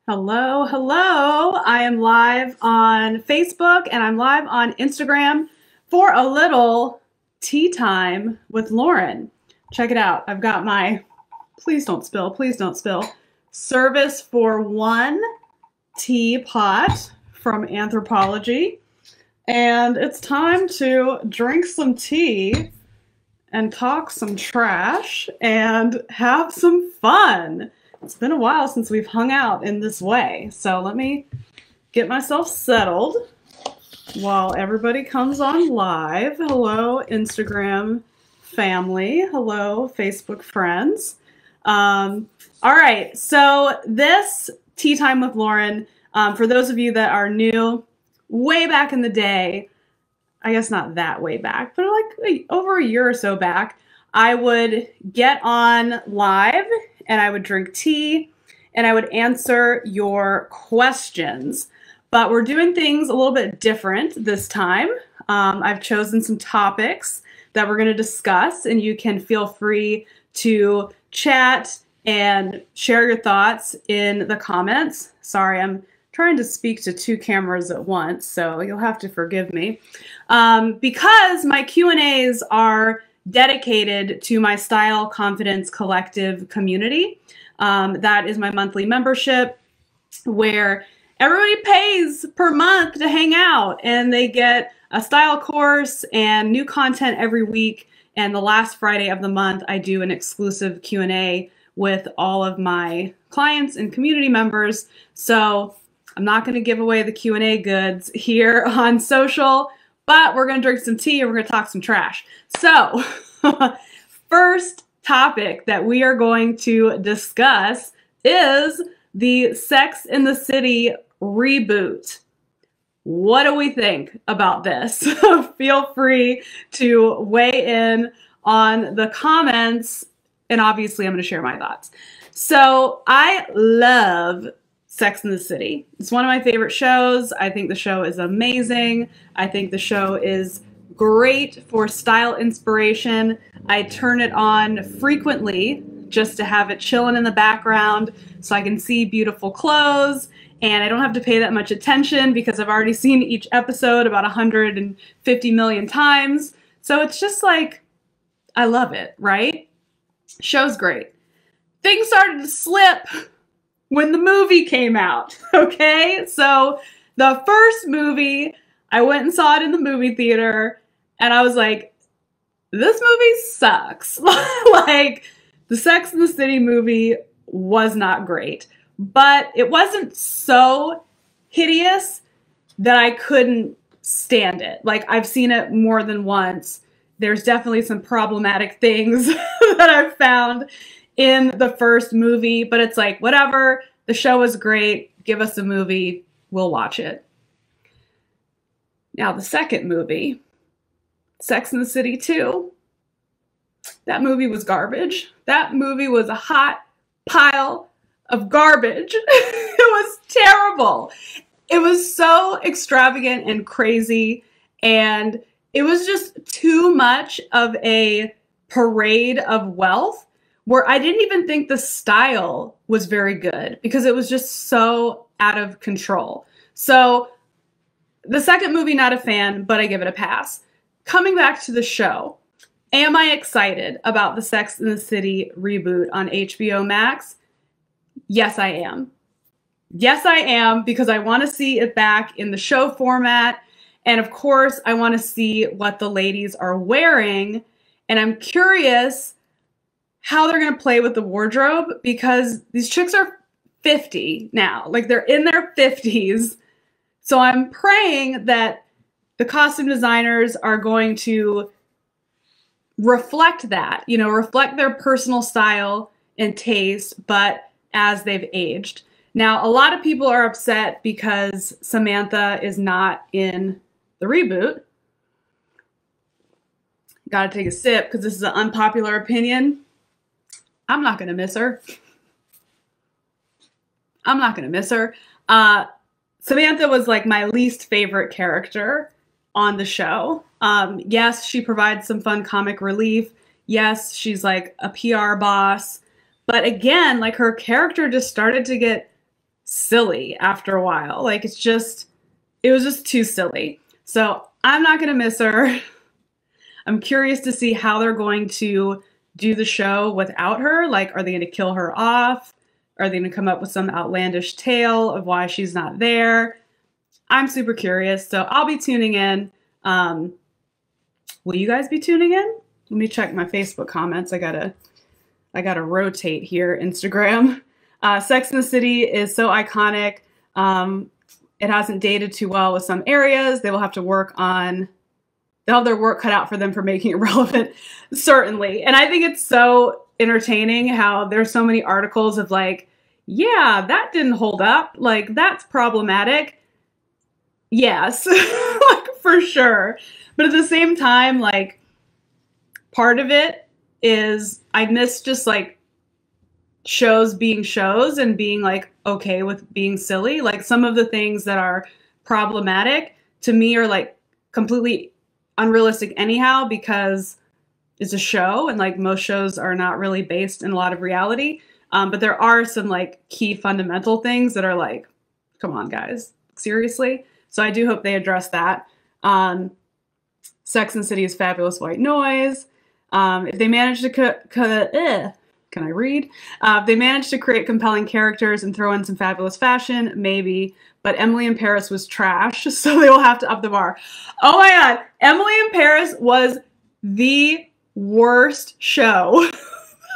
Hello, hello. I am live on Facebook and I'm live on Instagram for a little tea time with Lauren. Check it out. I've got my, please don't spill, service for one teapot from Anthropology. And it's time to drink some tea and talk some trash and have some fun. It's been a while since we've hung out in this way, so let me get myself settled while everybody comes on live. Hello, Instagram family. Hello, Facebook friends. All right, so this Tea Time with Lauren, for those of you that are new, way back in the day, I guess not that way back, but like over a year or so back, I would get on live and I would drink tea and I would answer your questions. But we're doing things a little bit different this time. I've chosen some topics that we're going to discuss, and you can feel free to chat and share your thoughts in the comments. Sorry, I'm trying to speak to two cameras at once, so you'll have to forgive me. Because my Q&As are dedicated to my Style Confidence Collective community. That is my monthly membership where everybody pays per month to hang out, and they get a style course and new content every week. And the last Friday of the month, I do an exclusive Q&A with all of my clients and community members. So I'm not going to give away the Q&A goods here on social, but we're going to drink some tea and we're going to talk some trash. So first topic that we are going to discuss is the Sex and the City reboot. What do we think about this? Feel free to weigh in on the comments, and obviously I'm going to share my thoughts. So I love Sex and the City. It's one of my favorite shows. I think the show is amazing. I think the show is great for style inspiration. I turn it on frequently just to have it chilling in the background so I can see beautiful clothes, and I don't have to pay that much attention because I've already seen each episode about 150 million times. So it's just like, I love it, right? Show's great. Things started to slip when the movie came out, okay? So the first movie, I went and saw it in the movie theater, and I was like, this movie sucks. Like, the Sex and the City movie was not great, but it wasn't so hideous that I couldn't stand it. Like, I've seen it more than once. There's definitely some problematic things that I've found in the first movie, but it's like, whatever, the show is great, give us a movie, we'll watch it. Now the second movie, Sex and the City 2, that movie was garbage. That movie was a hot pile of garbage. It was terrible. It was so extravagant and crazy, and it was just too much of a parade of wealth where I didn't even think the style was very good because it was just so out of control. So the second movie, not a fan, but I give it a pass. Coming back to the show, am I excited about the Sex and the City reboot on HBO Max? Yes, I am. Yes, I am, because I want to see it back in the show format. And of course, I want to see what the ladies are wearing. And I'm curious how they're going to play with the wardrobe, because these chicks are 50 now. Like, they're in their 50s. So I'm praying that the costume designers are going to reflect that, you know, reflect their personal style and taste, but as they've aged. Now, a lot of people are upset because Samatha is not in the reboot. Gotta take a sip because this is an unpopular opinion. I'm not gonna miss her. I'm not gonna miss her. Samatha was like my least favorite character on the show. Yes, she provides some fun comic relief. Yes, she's like a PR boss. But again, like, her character just started to get silly after a while. Like it was just too silly. So I'm not going to miss her. I'm curious to see how they're going to do the show without her. Like, are they going to kill her off? Are they going to come up with some outlandish tale of why she's not there? I'm super curious. So I'll be tuning in. Will you guys be tuning in? Let me check my Facebook comments. I gotta rotate here. Instagram. Sex and the City is so iconic. It hasn't dated too well with some areas. They'll have their work cut out for them for making it relevant, certainly. And I think it's so entertaining how there's so many articles of like, yeah, that didn't hold up. Like, that's problematic. Yes, like for sure. But at the same time, like, part of it is I miss just like shows being shows and being like okay with being silly. Like some of the things that are problematic to me are like completely unrealistic anyhow because it's a show and like most shows are not really based in a lot of reality. But there are some like key fundamental things that are like, come on guys, seriously. So I do hope they address that. Sex and the City is fabulous white noise. If they manage to can I read? If they managed to create compelling characters and throw in some fabulous fashion, maybe. But Emily in Paris was trash, so they will have to up the bar. Oh my God. Emily in Paris was the worst show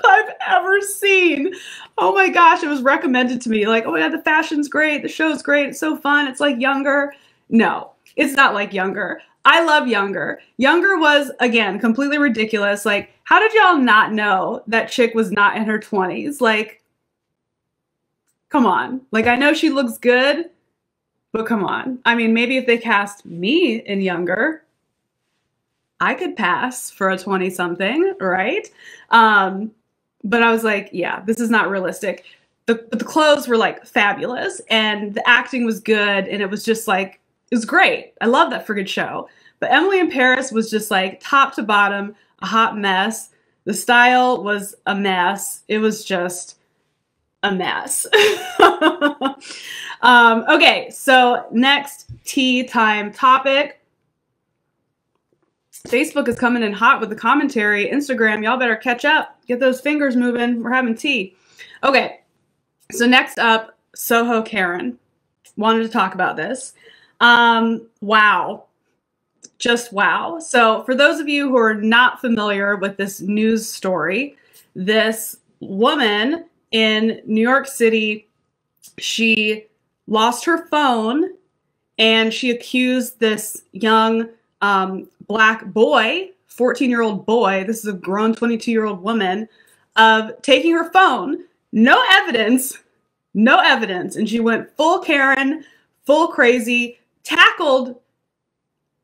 I've ever seen. Oh my gosh, it was recommended to me. Like, oh my God, the fashion's great. The show's great. It's so fun. It's like Younger. No, it's not like Younger. I love Younger. Younger was, again, completely ridiculous. Like, how did y'all not know that chick was not in her 20s? Like, come on. Like, I know she looks good, but come on. I mean, maybe if they cast me in Younger, I could pass for a 20-something, right? But I was like, yeah, this is not realistic. But the clothes were, like, fabulous, and the acting was good, and it was just, like, it was great. I love that friggin' show. But Emily in Paris was just like top to bottom, a hot mess. The style was a mess. It was just a mess. Okay, so next tea time topic. Facebook is coming in hot with the commentary. Instagram, y'all better catch up. Get those fingers moving. We're having tea. Okay, so next up, Soho Karen. Wanted to talk about this. Wow. Just wow. So for those of you who are not familiar with this news story, this woman in New York City, she lost her phone and she accused this young black boy, 14-year-old boy, this is a grown 22-year-old woman, of taking her phone. No evidence. And she went full Karen, full crazy, tackled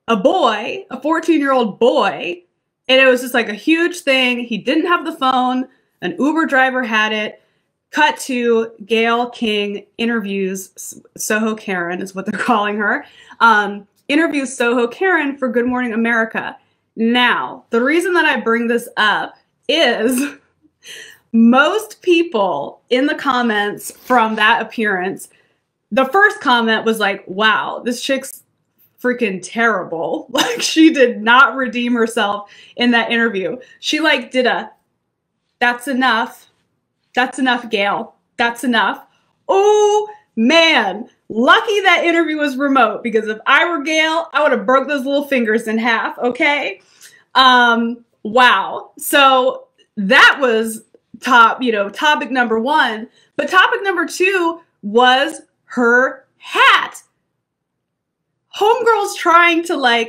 a boy, a 14-year-old boy, and it was just like a huge thing. He didn't have the phone. An Uber driver had it. Cut to Gayle King interviews Soho Karen, is what they're calling her. Interviews Soho Karen for Good Morning America. Now, the reason that I bring this up is most people in the comments from that appearance, the first comment was like, wow, this chick's freaking terrible. Like, she did not redeem herself in that interview. She like did a, that's enough. That's enough, Gayle. That's enough. Oh man, lucky that interview was remote, because if I were Gayle, I would have broke those little fingers in half. Okay. Wow. So that was topic number one, but topic number two was her hat. Homegirl's trying to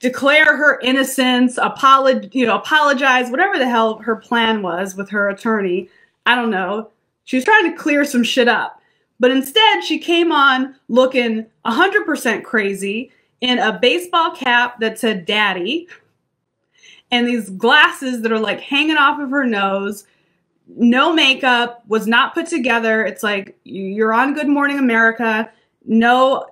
declare her innocence, apologize, whatever the hell her plan was with her attorney. I don't know. She was trying to clear some shit up. But instead, she came on looking 100% crazy in a baseball cap that said daddy and these glasses that are like hanging off of her nose. No makeup, was not put together. It's like, you're on Good Morning America. No,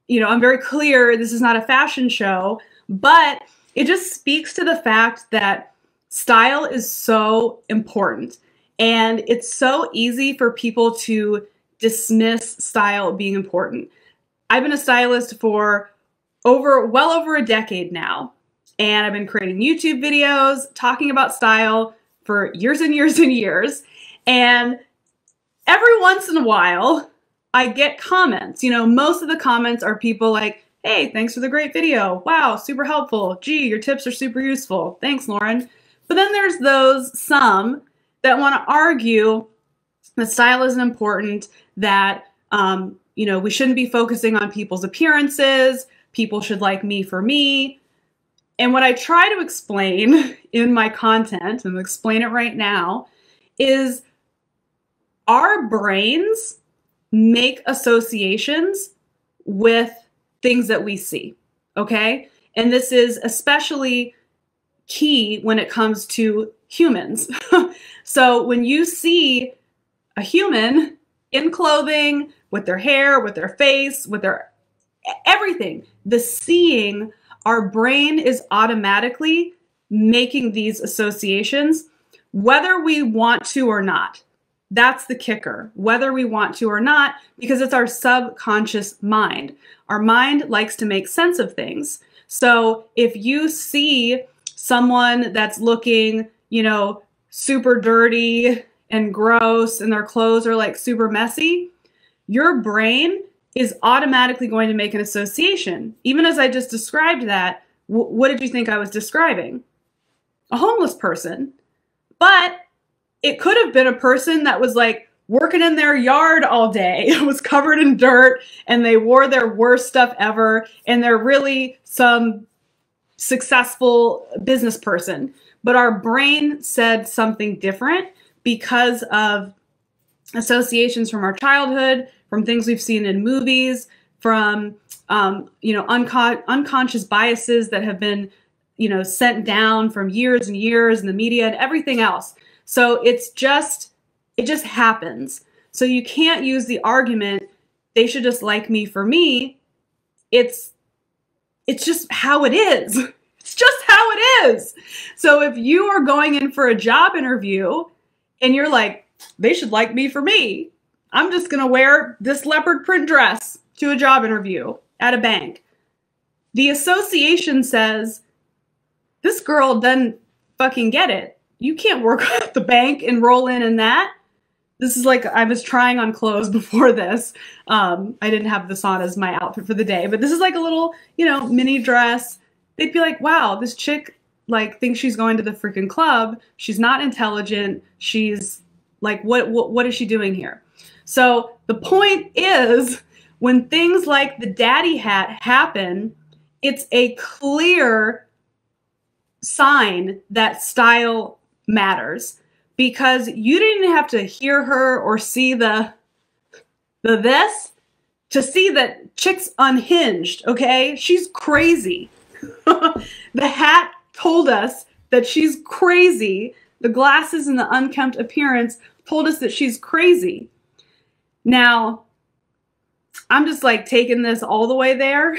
I'm very clear this is not a fashion show, but it just speaks to the fact that style is so important. And it's so easy for people to dismiss style being important. I've been a stylist for well over a decade now. And I've been creating YouTube videos, talking about style for years and years and years. And every once in a while, I get comments. You know, most of the comments are people like, hey, thanks for the great video. Wow, super helpful. Gee, your tips are super useful. Thanks, Lauren. But then there's some that want to argue that style isn't important, that, you know, we shouldn't be focusing on people's appearances. People should like me for me. And what I try to explain in my content, and I'll explain it right now, is our brains make associations with things that we see, okay? And this is especially key when it comes to humans. So when you see a human in clothing, with their hair, with their face, with their everything, the seeing, our brain is automatically making these associations, whether we want to or not. That's the kicker, whether we want to or not, because it's our subconscious mind. Our mind likes to make sense of things. So if you see someone that's looking, you know, super dirty and gross and their clothes are like super messy, your brain is automatically going to make an association. Even as I just described that, what did you think I was describing? A homeless person. But it could have been a person that was like working in their yard all day. It was covered in dirt and they wore their worst stuff ever. And they're really some successful business person. But our brain said something different because of associations from our childhood, from things we've seen in movies, from you know, unconscious biases that have been, you know, sent down from years and years in the media and everything else. So it just happens. So you can't use the argument, they should just like me for me. It's just how it is. It's just how it is. So if you are going in for a job interview and you're like, they should like me for me, I'm just going to wear this leopard print dress to a job interview at a bank. The association says, this girl doesn't fucking get it. You can't work at the bank and roll in that. This is like, I was trying on clothes before this. I didn't have this on as my outfit for the day, but this is like a little, you know, mini dress. They'd be like, wow, this chick like thinks she's going to the freaking club. She's not intelligent. She's like, what is she doing here? So the point is, when things like the daddy hat happen, it's a clear sign that style matters, because you didn't have to hear her or see the this to see that chick's unhinged, okay? She's crazy. The hat told us that she's crazy. The glasses and the unkempt appearance told us that she's crazy. Now, I'm just like taking this all the way there.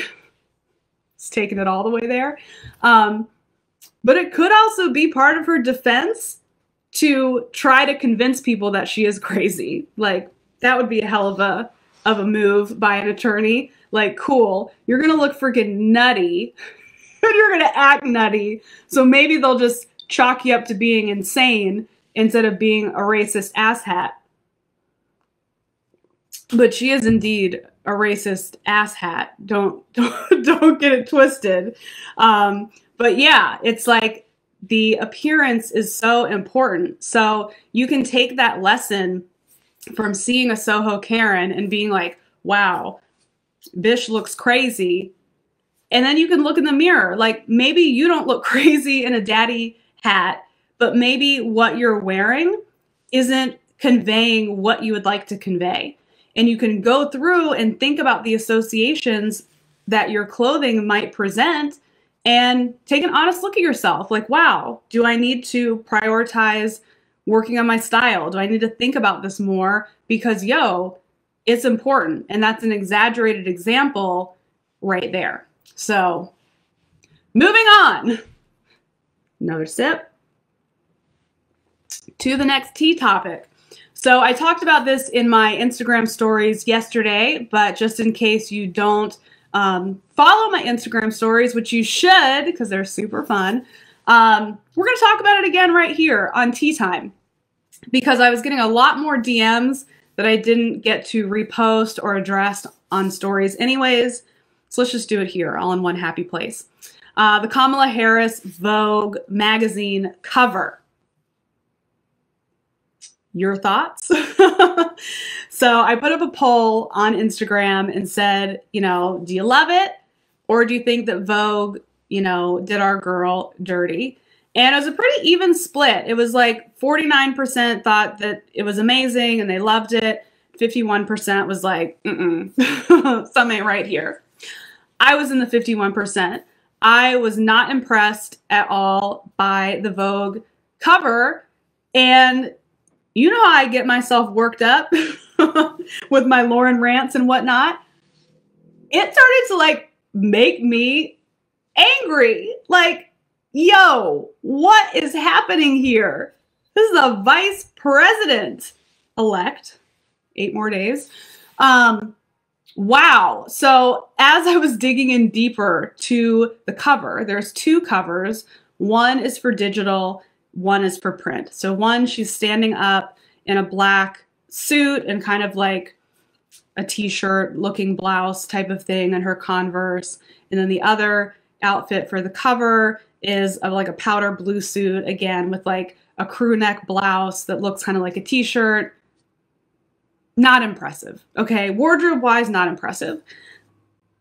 It's taking it all the way there. But it could also be part of her defense to try to convince people that she is crazy. Like, that would be a hell of a move by an attorney. Like, cool, you're gonna look freaking nutty and you're gonna act nutty. So maybe they'll just chalk you up to being insane instead of being a racist asshat. But she is indeed a racist asshat. Don't get it twisted. But yeah, it's like the appearance is so important. So you can take that lesson from seeing a Soho Karen and being like, wow, Bish looks crazy. And then you can look in the mirror. Like, maybe you don't look crazy in a daddy hat, but maybe what you're wearing isn't conveying what you would like to convey. And you can go through and think about the associations that your clothing might present and take an honest look at yourself. Like, wow, do I need to prioritize working on my style? Do I need to think about this more? Because, yo, it's important. And that's an exaggerated example right there. So, moving on. Another sip. to the next tea topic. So I talked about this in my Instagram stories yesterday, but just in case you don't follow my Instagram stories, which you should because they're super fun, we're going to talk about it again right here on Tea Time, because I was getting a lot more DMs that I didn't get to repost or address on stories anyways. So let's just do it here all in one happy place. The Kamala Harris Vogue magazine cover. Your thoughts? So I put up a poll on Instagram and said, you know, do you love it? Or do you think that Vogue, you know, did our girl dirty? And it was a pretty even split. It was like 49% thought that it was amazing and they loved it. 51% was like, something ain't right here. I was in the 51%. I was not impressed at all by the Vogue cover. And you know how I get myself worked up with my Lauren rants and whatnot. It started to like make me angry. Like, yo, what is happening here? This is a vice president-elect. 8 more days. Wow. So as I was digging in deeper to the cover, there's 2 covers. One is for digital, one is for print. So one, she's standing up in a black suit and kind of like a t-shirt looking blouse type of thing and her Converse. And then the other outfit for the cover is like a powder blue suit, again, with like a crew neck blouse that looks kind of like a t-shirt. Not impressive. Okay, wardrobe-wise, not impressive.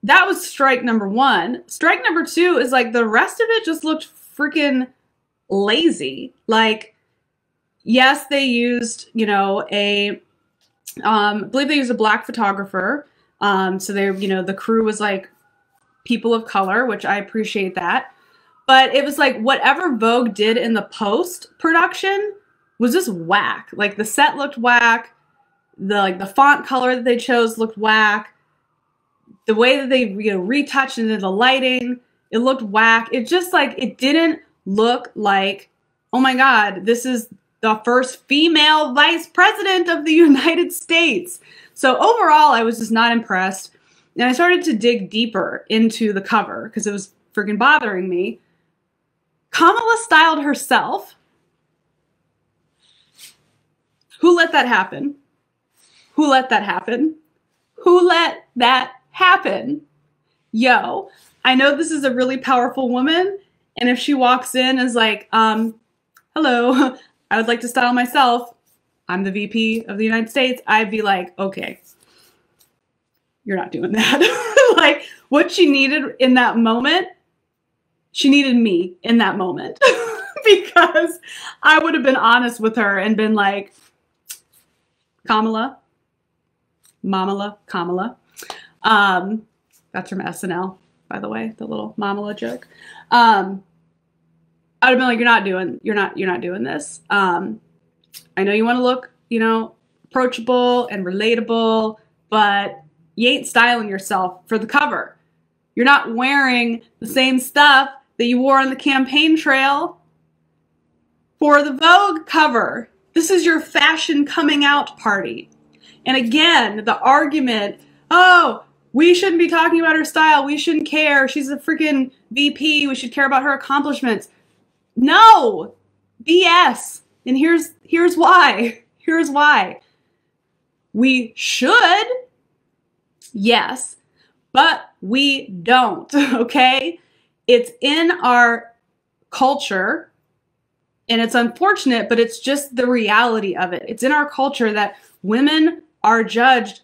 That was strike number 1. Strike number 2 is like the rest of it just looked freaking lazy. Like, yes, they used, you know, I believe they used a black photographer. So they, you know, the crew was like people of color, which I appreciate that. But it was like whatever Vogue did in the post-production was just whack. Like the set looked whack. The font color that they chose looked whack. The way that they, you know, retouched into the lighting, it looked whack. It just like, it didn't look like, oh my God, this is the first female vice president of the United States. So overall, I was just not impressed. And I started to dig deeper into the cover because it was freaking bothering me. Kamala styled herself. Who let that happen? Who let that happen? Who let that happen? Yo, I know this is a really powerful woman, and if she walks in and is like, hello, I would like to style myself. I'm the VP of the United States. I'd be like, okay, you're not doing that. Like, what she needed in that moment, she needed me in that moment. Because I would have been honest with her and been like, Kamala, Kamala. That's from SNL, by the way, the little Mamala joke. I would have been like, you're not doing this. I know you want to look, you know, approachable and relatable, but you ain't styling yourself for the cover. You're not wearing the same stuff that you wore on the campaign trail for the Vogue cover. This is your fashion coming out party. And again, the argument, oh, we shouldn't be talking about her style. We shouldn't care. She's a freaking VP. We should care about her accomplishments. No, BS. And here's why. Here's why. We should, yes, but we don't, okay? It's in our culture, and it's unfortunate, but it's just the reality of it. It's in our culture that women are judged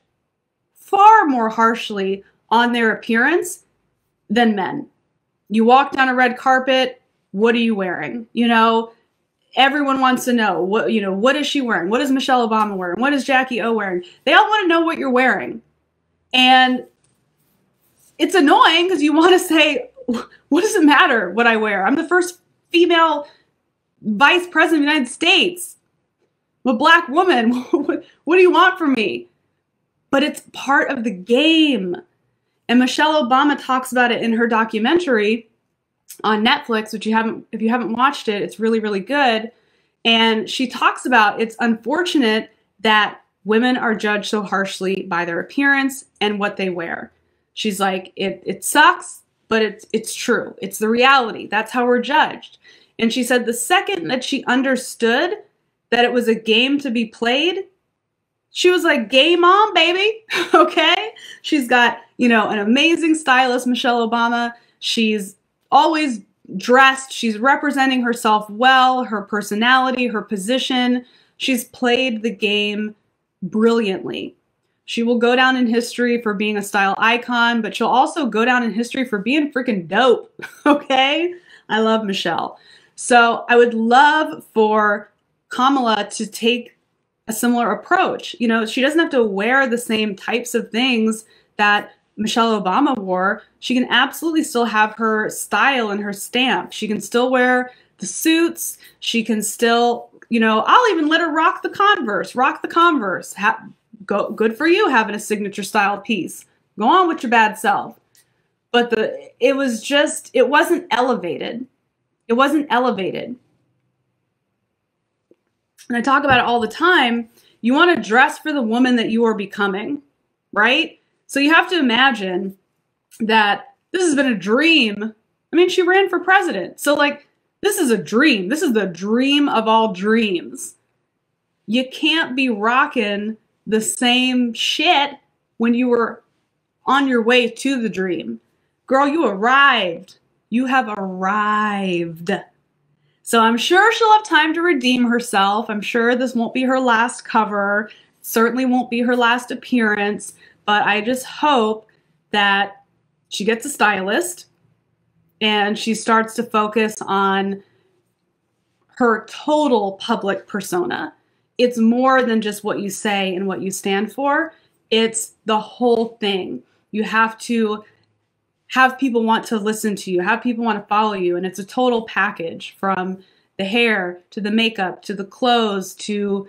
far more harshly on their appearance than men. You walk down a red carpet, what are you wearing? You know, everyone wants to know, what is she wearing? What is Michelle Obama wearing? What is Jackie O wearing? They all want to know what you're wearing. And it's annoying because you want to say, what does it matter what I wear? I'm the first female vice president of the United States. I'm a black woman. What do you want from me? But it's part of the game. And Michelle Obama talks about it in her documentary on Netflix, which if you haven't watched it, it's really, really good. And she talks about it's unfortunate that women are judged so harshly by their appearance and what they wear. She's like, it sucks, but it's true. It's the reality. That's how we're judged. And she said the second that she understood that it was a game to be played, she was like, game on, baby. Okay. She's got, an amazing stylist, Michelle Obama. She's always dressed. She's representing herself well, her personality, her position. She's played the game brilliantly. She will go down in history for being a style icon, but she'll also go down in history for being freaking dope. Okay? I love Michelle. So I would love for Kamala to take a similar approach. She doesn't have to wear the same types of things that Michelle Obama wore. She can absolutely still have her style and her stamp. She can still wear the suits. She can still, I'll even let her rock the Converse. Good for you having a signature style piece. Go on with your bad self. But it wasn't elevated. It wasn't elevated. And I talk about it all the time. You want to dress for the woman that you are becoming, right? So you have to imagine that this has been a dream. I mean, she ran for president. So this is a dream. This is the dream of all dreams. You can't be rocking the same shit when you were on your way to the dream. Girl, you arrived. You have arrived. So I'm sure she'll have time to redeem herself. I'm sure this won't be her last cover. Certainly won't be her last appearance. But I just hope that she gets a stylist and she starts to focus on her total public persona. It's more than just what you say and what you stand for. It's the whole thing. You have to have people want to listen to you, have people want to follow you. And it's a total package from the hair to the makeup to the clothes to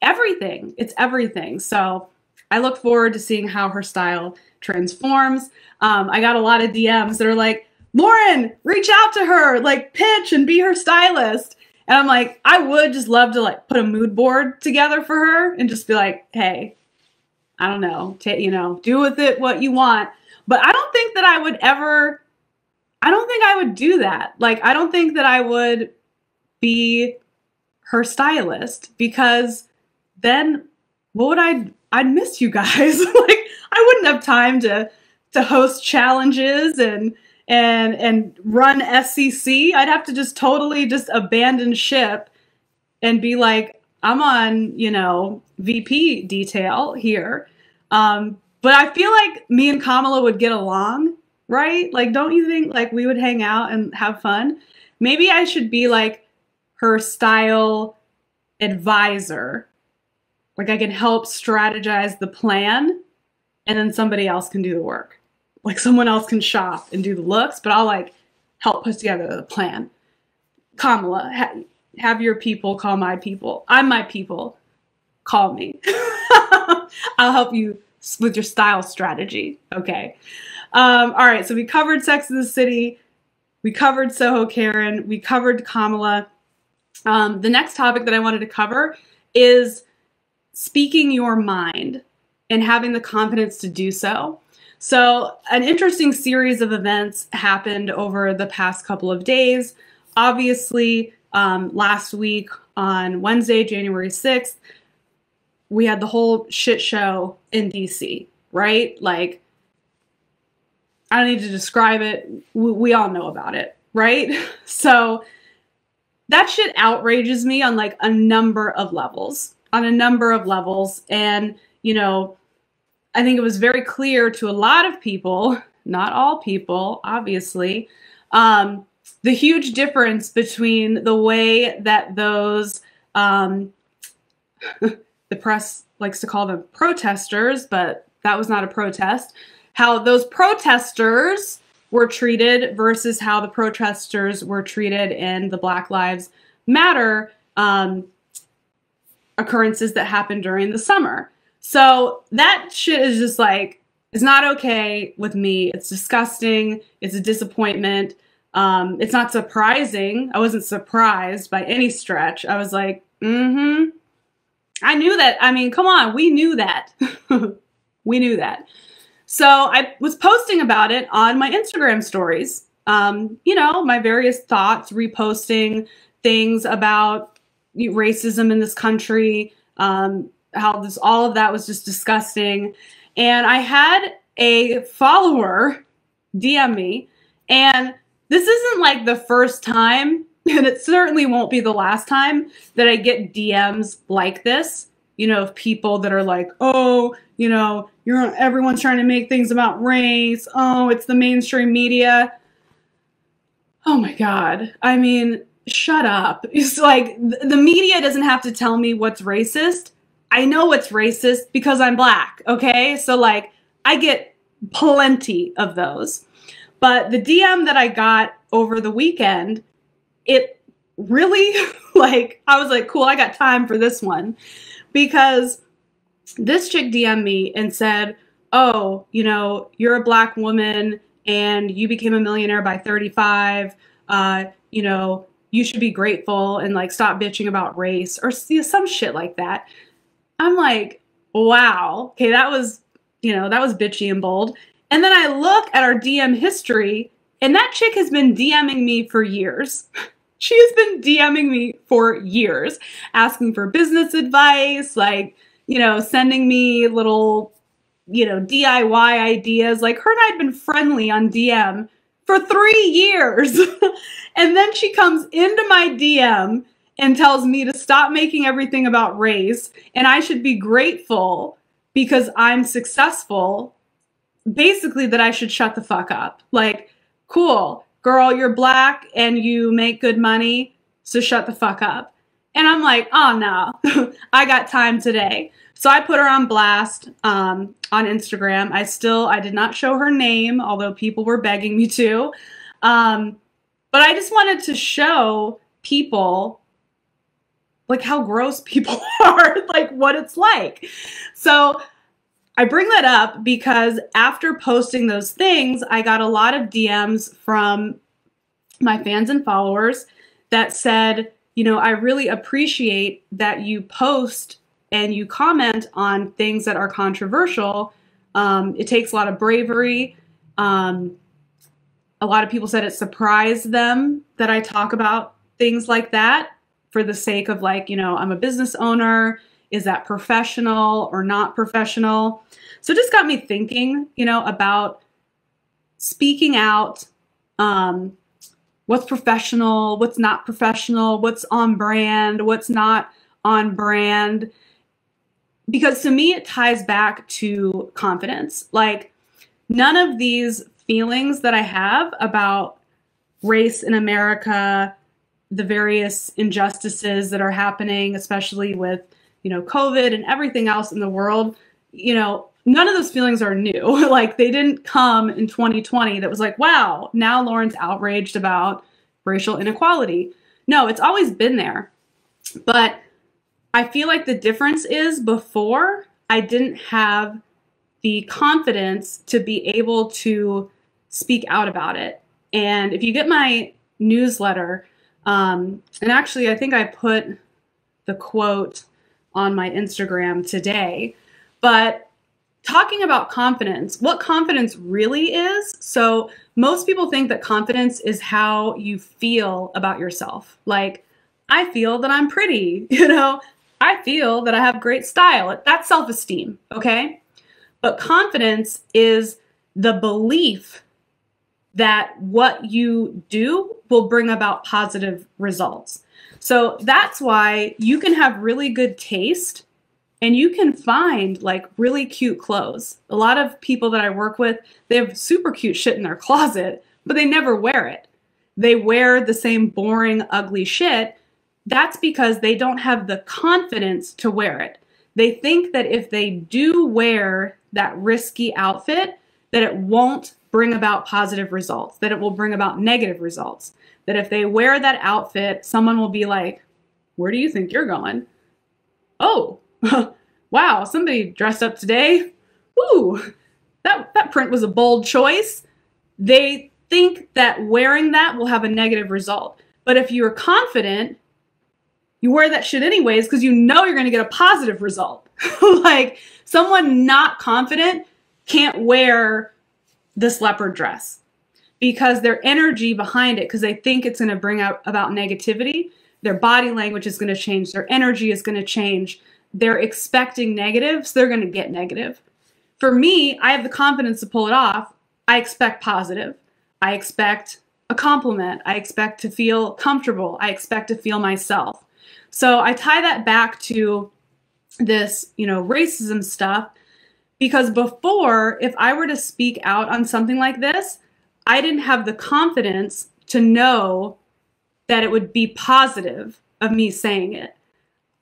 everything. It's everything. So I look forward to seeing how her style transforms. I got a lot of DMs that are like, Lauren, reach out to her, pitch and be her stylist. And I'm like, I would just love to put a mood board together for her and just be like, hey, I don't know, do with it what you want. But I don't think that I would do that. I don't think that I would be her stylist, because then I'd miss you guys. I wouldn't have time to host challenges and run SCC. I'd have to just totally just abandon ship and be like, I'm on, VP detail here. But I feel like me and Kamala would get along, right? Don't you think we would hang out and have fun? Maybe I should be her style advisor. I can help strategize the plan and then somebody else can do the work. Someone else can shop and do the looks, but I'll help put together the plan. Kamala, have your people call my people. I'm my people. Call me. I'll help you with your style strategy. Okay. All right. So we covered Sex and the City. We covered Soho Karen. We covered Kamala. The next topic that I wanted to cover is speaking your mind and having the confidence to do so. So an interesting series of events happened over the past couple of days. Obviously, last week on Wednesday, January 6th, we had the whole shit show in DC, right? I don't need to describe it. We all know about it, right? So that shit outrages me on a number of levels, And, I think it was very clear to a lot of people, not all people, obviously, the huge difference between the way that those, the press likes to call them protesters, but that was not a protest, how those protesters were treated versus how the protesters were treated in the Black Lives Matter occurrences that happened during the summer. So that shit is just it's not okay with me. It's disgusting. It's a disappointment. It's not surprising. I wasn't surprised by any stretch. I was like, I knew that. I mean, come on, we knew that. We knew that. So I was posting about it on my Instagram stories. You know, my various thoughts, reposting things about racism in this country, how all of that was just disgusting. And I had a follower DM me, and this isn't like the first time, and it certainly won't be the last time that I get DMs like this, you know, of people that are like, oh, you know, everyone's trying to make things about race. Oh, it's the mainstream media. Oh my God. I mean, shut up. It's like the media doesn't have to tell me what's racist. I know what's racist because I'm Black. Okay. So like I get plenty of those, but the DM that I got over the weekend, it really like, I was like, cool, I got time for this one, because this chick DM'd me and said, oh, you know, you're a Black woman and you became a millionaire by 35. You know, you should be grateful and like stop bitching about race or some shit like that. I'm like, wow. Okay, that was, you know, that was bitchy and bold. And then I look at our DM history, and that chick has been DMing me for years. She has been DMing me for years, asking for business advice, like, you know, sending me little, you know, DIY ideas. Like, her and I had been friendly on DM for 3 years. And then she comes into my DM and tells me to stop making everything about race, and I should be grateful because I'm successful. Basically, that I should shut the fuck up. Like, cool, girl, you're Black and you make good money, so shut the fuck up. And I'm like, oh no, I got time today. So I put her on blast on Instagram. I did not show her name, although people were begging me to. But I just wanted to show people like how gross people are, like what it's like. So I bring that up because after posting those things, I got a lot of DMs from my fans and followers that said, you know, I really appreciate that you post and you comment on things that are controversial. It takes a lot of bravery. A lot of people said it surprised them that I talk about things like that for the sake of like, you know, I'm a business owner. Is that professional or not professional? So it just got me thinking, you know, about speaking out, what's professional, what's not professional, what's on brand, what's not on brand. Because to me, it ties back to confidence. Like, none of these feelings that I have about race in America, the various injustices that are happening, especially with, you know, COVID and everything else in the world, you know, none of those feelings are new. Like, they didn't come in 2020 that was like, wow, now Lauren's outraged about racial inequality. No, it's always been there. But I feel like the difference is before I didn't have the confidence to be able to speak out about it. And if you get my newsletter, and actually I think I put the quote on my Instagram today, but talking about confidence, what confidence really is. So most people think that confidence is how you feel about yourself. Like, I feel that I'm pretty, you know, I feel that I have great style. That's self-esteem, okay? But confidence is the belief that what you do will bring about positive results. So that's why you can have really good taste and you can find like really cute clothes. A lot of people that I work with, they have super cute shit in their closet, but they never wear it. They wear the same boring, ugly shit. That's because they don't have the confidence to wear it. They think that if they do wear that risky outfit, that it won't bring about positive results, that it will bring about negative results. That if they wear that outfit, someone will be like, where do you think you're going? Oh, wow, somebody dressed up today. Ooh, that print was a bold choice. They think that wearing that will have a negative result. But if you're confident, you wear that shit anyways because you know you're going to get a positive result. Like someone not confident can't wear this leopard dress because their energy behind it, because they think it's going to bring out about negativity, their body language is going to change, their energy is going to change. They're expecting negative, so they're going to get negative. For me, I have the confidence to pull it off. I expect positive. I expect a compliment. I expect to feel comfortable. I expect to feel myself. So I tie that back to this, racism stuff, because before, if I were to speak out on something like this, I didn't have the confidence to know that it would be positive of me saying it.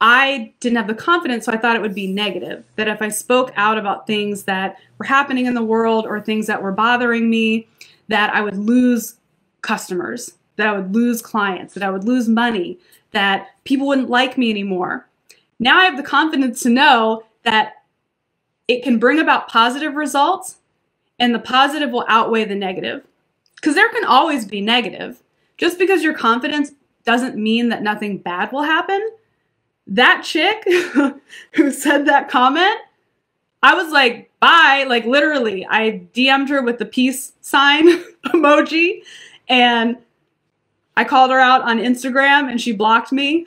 I didn't have the confidence, so I thought it would be negative. That if I spoke out about things that were happening in the world or things that were bothering me, that I would lose customers, that I would lose clients, that I would lose money, that people wouldn't like me anymore. Now I have the confidence to know that it can bring about positive results and the positive will outweigh the negative. Because there can always be negative. Just because you're confident doesn't mean that nothing bad will happen. That chick who said that comment, I was like, bye. Like literally, I DM'd her with the peace sign emoji and I called her out on Instagram and she blocked me.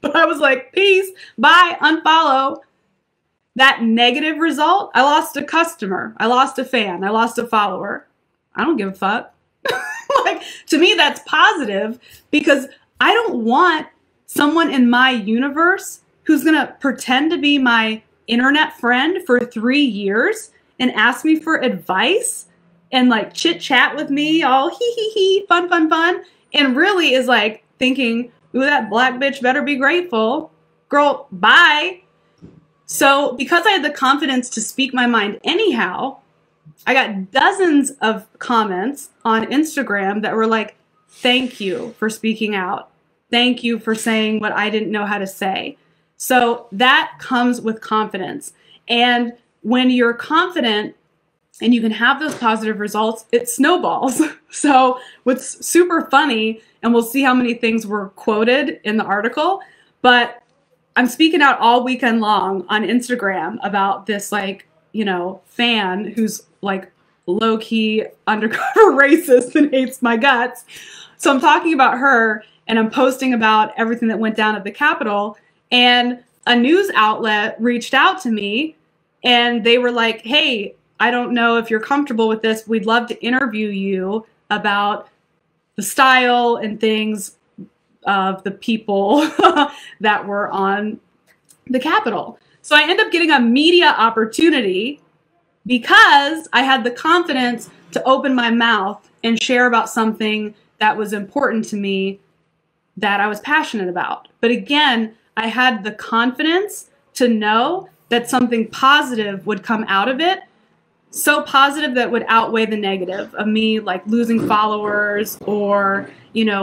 But I was like, peace, bye, unfollow. That negative result, I lost a customer. I lost a fan. I lost a follower. I don't give a fuck. Like, to me, that's positive because I don't want someone in my universe who's going to pretend to be my internet friend for 3 years and ask me for advice and like chit chat with me, all fun, fun, fun. And really is like thinking, ooh, that black bitch better be grateful. Girl, bye. So because I had the confidence to speak my mind anyhow, I got dozens of comments on Instagram that were like, thank you for speaking out. Thank you for saying what I didn't know how to say. So that comes with confidence. And when you're confident and you can have those positive results, it snowballs. So what's super funny, and we'll see how many things were quoted in the article, but I'm speaking out all weekend long on Instagram about this fan who's like low-key undercover racist and hates my guts. So I'm talking about her and I'm posting about everything that went down at the Capitol, and a news outlet reached out to me and they were like, hey, I don't know if you're comfortable with this. We'd love to interview you about the style and things of the people that were on the Capitol. So I end up getting a media opportunity because I had the confidence to open my mouth and share about something that was important to me, that I was passionate about. But again, I had the confidence to know that something positive would come out of it. So positive that would outweigh the negative of me like losing followers or,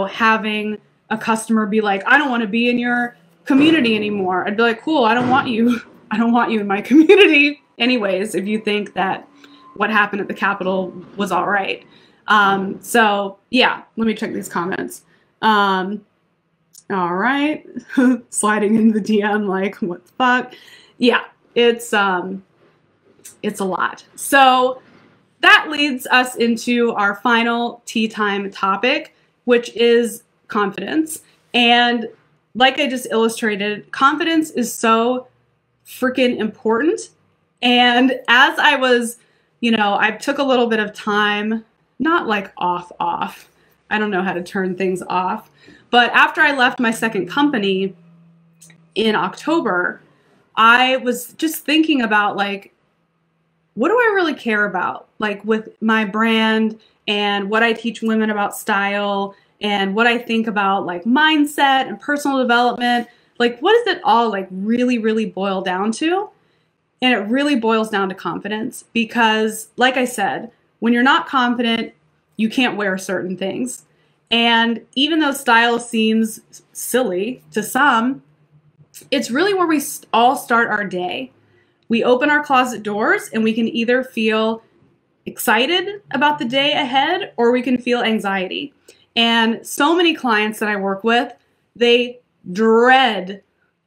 having a customer be like, I don't want to be in your community anymore. I'd be like, cool, I don't want you. I don't want you in my community anyways, if you think that what happened at the Capitol was all right. So yeah, let me check these comments. All right. Sliding in the DM like, what the fuck? Yeah, it's a lot. So that leads us into our final tea time topic, which is confidence. And like I just illustrated, confidence is so freaking important. And as I was, I took a little bit of time, not like off. I don't know how to turn things off. But after I left my second company in October, I was just thinking about like, what do I really care about? Like with my brand and what I teach women about style and what I think about like mindset and personal development. Like, what does it all like really, really boil down to? And it really boils down to confidence because, like I said, when you're not confident, you can't wear certain things. And even though style seems silly to some, it's really where we all start our day. We open our closet doors and we can either feel excited about the day ahead, or we can feel anxiety. And so many clients that I work with, they dread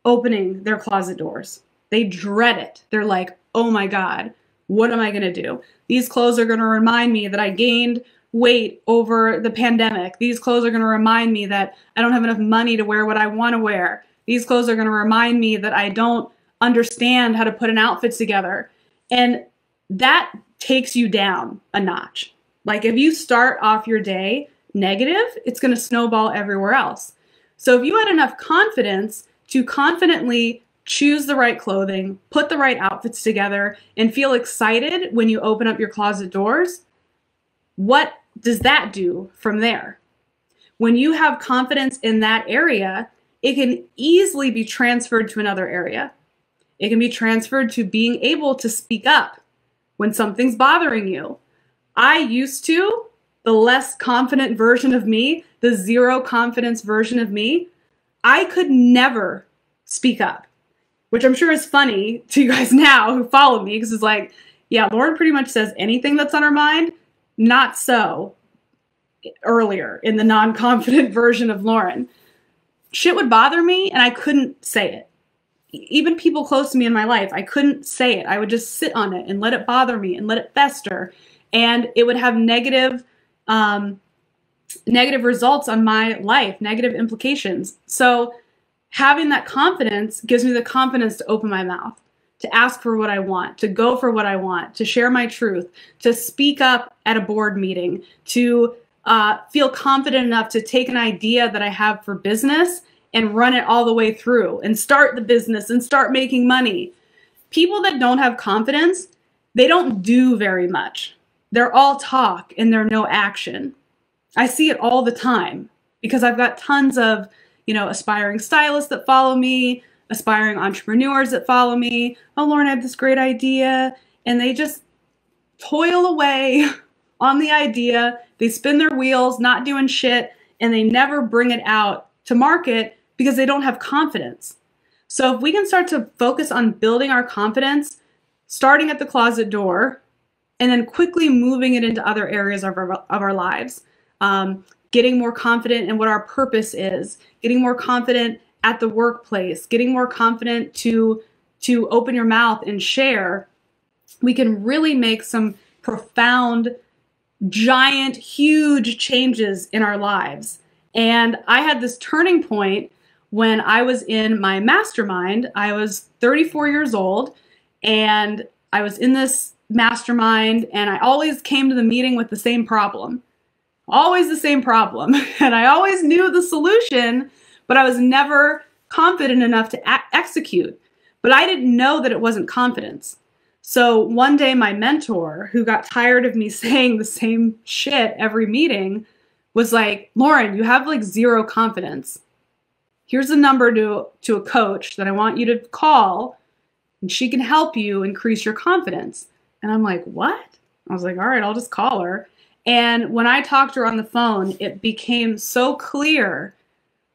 opening their closet doors. They dread it. They're like, oh my God, what am I going to do? These clothes are going to remind me that I gained weight over the pandemic. These clothes are going to remind me that I don't have enough money to wear what I want to wear. These clothes are going to remind me that I don't understand how to put an outfit together. And that takes you down a notch. Like if you start off your day negative, it's going to snowball everywhere else. So if you had enough confidence to confidently choose the right clothing, put the right outfits together, and feel excited when you open up your closet doors, what does that do from there? When you have confidence in that area, it can easily be transferred to another area. It can be transferred to being able to speak up when something's bothering you. I used to, the less confident version of me, the zero confidence version of me, I could never speak up, which I'm sure is funny to you guys now who follow me, because it's like, yeah, Lauren pretty much says anything that's on her mind. Not so earlier in the non-confident version of Lauren. Shit would bother me and I couldn't say it. Even people close to me in my life, I couldn't say it. I would just sit on it and let it bother me and let it fester. And it would have negative results on my life, negative implications. So having that confidence gives me the confidence to open my mouth, to ask for what I want, to go for what I want, to share my truth, to speak up at a board meeting, to feel confident enough to take an idea that I have for business and run it all the way through and start the business and start making money. People that don't have confidence, they don't do very much. They're all talk and they're no action. I see it all the time because I've got tons of, aspiring stylists that follow me, aspiring entrepreneurs that follow me. Oh, Lauren, I have this great idea. And they just toil away on the idea. They spin their wheels, not doing shit, and they never bring it out to market because they don't have confidence. So if we can start to focus on building our confidence, starting at the closet door, and then quickly moving it into other areas of our lives, getting more confident in what our purpose is, getting more confident at the workplace, getting more confident to open your mouth and share, we can really make some profound, giant, huge changes in our lives. And I had this turning point when I was in my mastermind. I was 34 years old and I was in this mastermind and I always came to the meeting with the same problem. Always the same problem. And I always knew the solution, but I was never confident enough to execute. But I didn't know that it wasn't confidence. So one day my mentor, who got tired of me saying the same shit every meeting, was like, Lauren, you have like zero confidence. Here's a number to a coach that I want you to call, and she can help you increase your confidence. And I'm like, what? I was like, all right, I'll just call her. And when I talked to her on the phone, it became so clear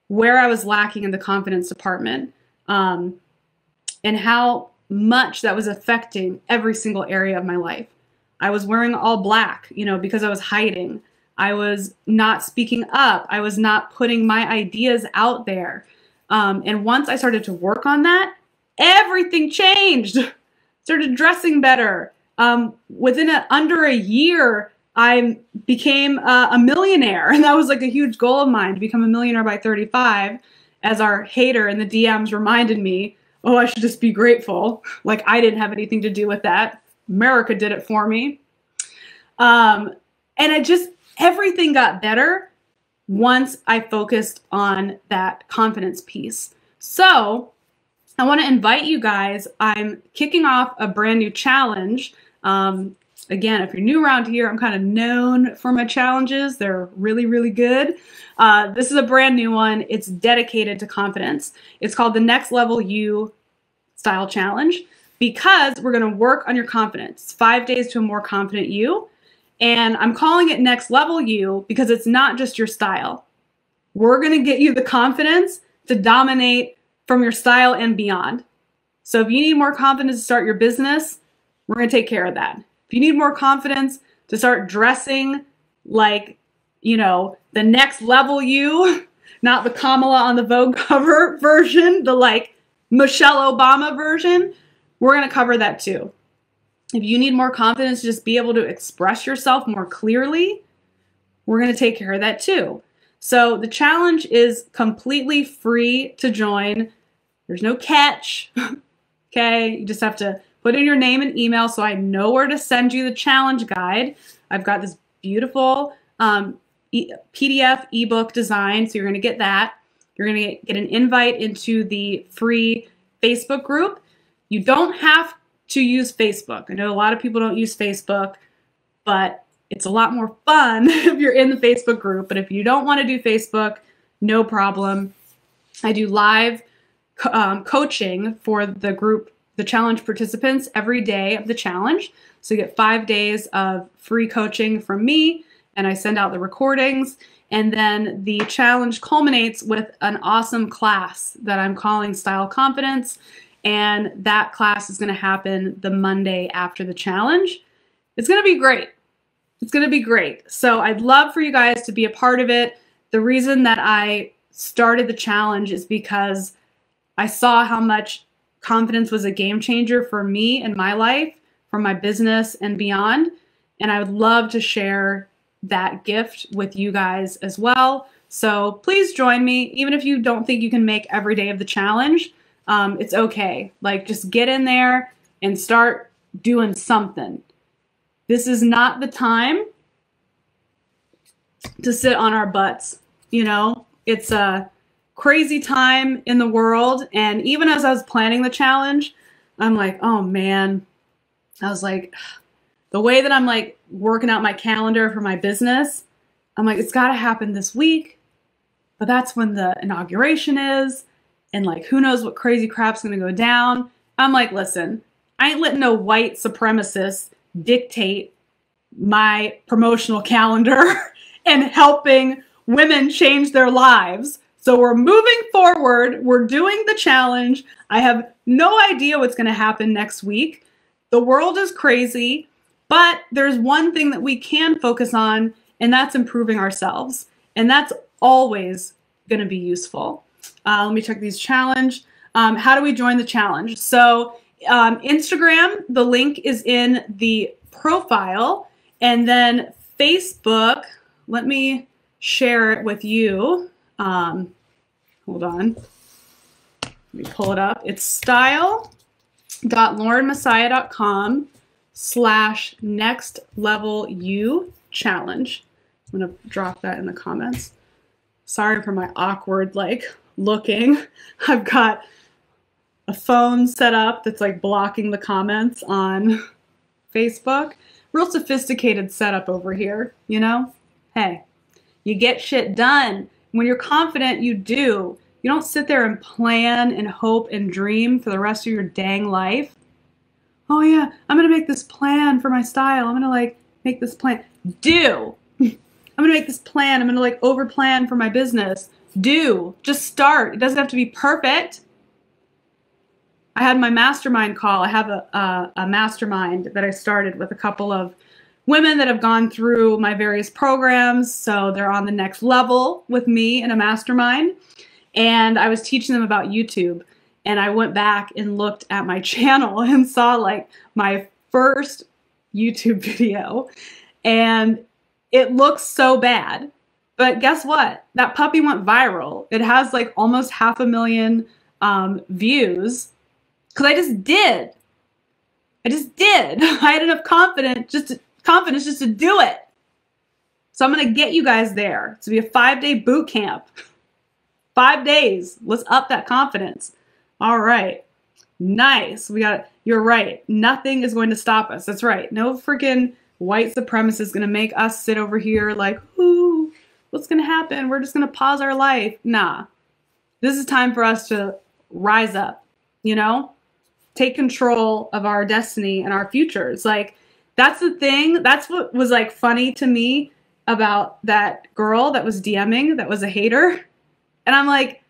where I was lacking in the confidence department, and how much that was affecting every single area of my life. I was wearing all black, because I was hiding. I was not speaking up. I was not putting my ideas out there. And once I started to work on that, everything changed. Started dressing better. Within under a year, I became a millionaire. And that was like a huge goal of mine, to become a millionaire by 35. As our hater in the DMs reminded me, oh, I should just be grateful. Like I didn't have anything to do with that. America did it for me. And everything got better once I focused on that confidence piece. So I want to invite you guys. I'm kicking off a brand new challenge. Again, if you're new around here, I'm kind of known for my challenges. They're really, really good. This is a brand new one. It's dedicated to confidence. It's called the Next Level You Style Challenge, because we're going to work on your confidence. 5 days to a more confident you. And I'm calling it Next Level You because it's not just your style. We're going to get you the confidence to dominate from your style and beyond. So if you need more confidence to start your business, we're going to take care of that. If you need more confidence to start dressing like, you know, the next level you, not the Kamala on the Vogue cover version, the like Michelle Obama version, we're going to cover that too. If you need more confidence, just be able to express yourself more clearly, we're going to take care of that too. So the challenge is completely free to join. There's no catch. Okay. You just have to put in your name and email so I know where to send you the challenge guide. I've got this beautiful PDF ebook design. So you're going to get that. You're going to get an invite into the free Facebook group. You don't have to use Facebook. I know a lot of people don't use Facebook, but it's a lot more fun if you're in the Facebook group. But if you don't want to do Facebook, no problem. I do live coaching for the group, the challenge participants, every day of the challenge. So you get 5 days of free coaching from me, and I send out the recordings. And then the challenge culminates with an awesome class that I'm calling Style Confidence. And that class is going to happen the Monday after the challenge. It's going to be great. It's going to be great. So I'd love for you guys to be a part of it. The reason that I started the challenge is because I saw how much confidence was a game changer for me in my life, for my business and beyond. And I would love to share that gift with you guys as well. So please join me. Even if you don't think you can make every day of the challenge, it's okay. Like, just get in there and start doing something. This is not the time to sit on our butts. You know, it's a crazy time in the world. And even as I was planning the challenge, I'm like, oh man, I was like, the way that I'm like working out my calendar for my business, I'm like, it's got to happen this week. But that's when the inauguration is. And like, who knows what crazy crap's going to go down. I'm like, listen, I ain't letting no white supremacists dictate my promotional calendar and helping women change their lives. So we're moving forward. We're doing the challenge. I have no idea what's going to happen next week. The world is crazy, but there's one thing that we can focus on, and that's improving ourselves. And that's always going to be useful. Let me check these challenge. How do we join the challenge? So Instagram, the link is in the profile, and then Facebook, let me share it with you. Hold on. Let me pull it up. It's style.laurenmessiah.com/nextlevelu challenge. I'm going to drop that in the comments. Sorry for my awkward, like, looking. I've got a phone set up that's like blocking the comments on Facebook. Real sophisticated setup over here, you know? Hey, you get shit done. When you're confident, you do. You don't sit there and plan and hope and dream for the rest of your dang life. Oh yeah, I'm gonna make this plan for my style. I'm gonna like make this plan. Do. I'm gonna make this plan. I'm gonna like over plan for my business. Do. Just start. It doesn't have to be perfect. I had my mastermind call. I have a mastermind that I started with a couple of women that have gone through my various programs. So they're on the next level with me in a mastermind. And I was teaching them about YouTube. And I went back and looked at my channel and saw like my first YouTube video. And it looks so bad. But guess what? That puppy went viral. It has like almost 500,000 views. Because I just did. I had enough confidence just to do it. So I'm going to get you guys there. It's going to be a 5-day boot camp. 5 days. Let's up that confidence. All right. Nice. You're right. Nothing is going to stop us. That's right. No freaking white supremacist is going to make us sit over here like, ooh, what's going to happen? We're just going to pause our life. Nah. This is time for us to rise up, you know? Take control of our destiny and our futures. Like, that's the thing. That's what was like funny to me about that girl that was DMing, that was a hater. And I'm like,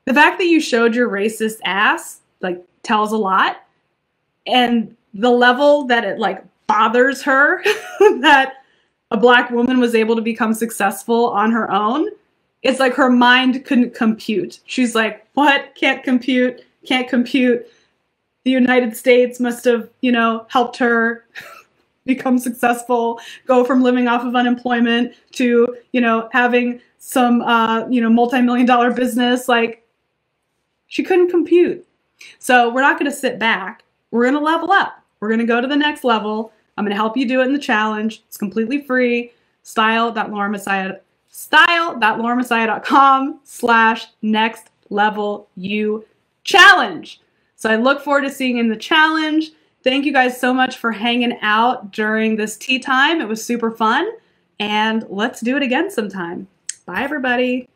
the fact that you showed your racist ass, like, tells a lot. And the level that it like bothers her that a Black woman was able to become successful on her own. It's like her mind couldn't compute. She's like, what? Can't compute. The United States must have, helped her become successful, go from living off of unemployment to, having some, multi-million-dollar business. Like, she couldn't compute. So we're not going to sit back. We're going to level up. We're going to go to the next level. I'm going to help you do it in the challenge. It's completely free. style.lauramessiah.com/next-level-you-challenge. So I look forward to seeing you in the challenge. Thank you guys so much for hanging out during this tea time. It was super fun. And let's do it again sometime. Bye, everybody.